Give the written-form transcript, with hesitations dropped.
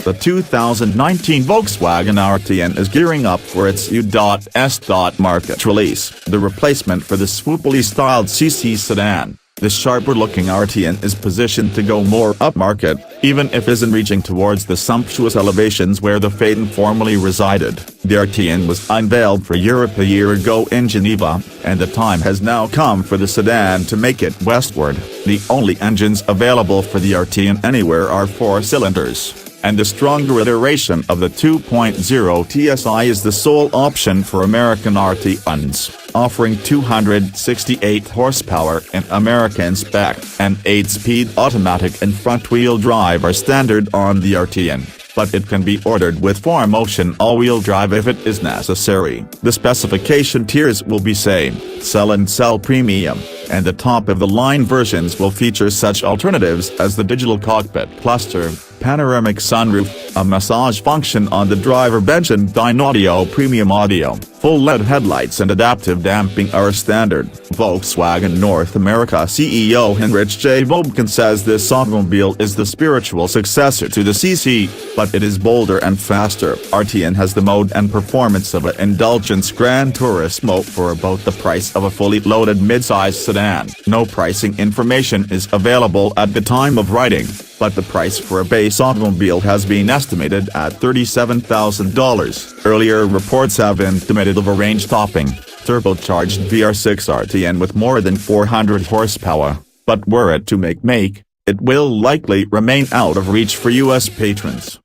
The 2019 Volkswagen Arteon is gearing up for its U.S. market release, the replacement for the swoopily styled CC sedan. The sharper-looking Arteon is positioned to go more upmarket, even if isn't reaching towards the sumptuous elevations where the Phaeton formerly resided. The Arteon was unveiled for Europe a year ago in Geneva, and the time has now come for the sedan to make it westward. The only engines available for the Arteon anywhere are 4 cylinders, and the stronger iteration of the 2.0 TSI is the sole option for American Arteons, offering 268 horsepower in American spec, and 8-speed automatic and front-wheel drive are standard on the Arteon, but it can be ordered with 4-motion all-wheel drive if it is necessary. The specification tiers will be same, Sell and Sell Premium, and the top-of-the-line versions will feature such alternatives as the digital cockpit cluster, panoramic sunroof, a massage function on the driver bench and Dynaudio premium audio. Full LED headlights and adaptive damping are standard. Volkswagen North America CEO Heinrich J. Bobkin says this automobile is the spiritual successor to the CC, but it is bolder and faster. Arteon has the mode and performance of an indulgence Gran Turismo for about the price of a fully loaded mid-size sedan. No pricing information is available at the time of writing, but the price for a base automobile has been estimated at $37,000. Earlier reports have intimated of a range-topping, turbocharged VR6 Arteon with more than 400 horsepower, but were it to make, it will likely remain out of reach for U.S. patrons.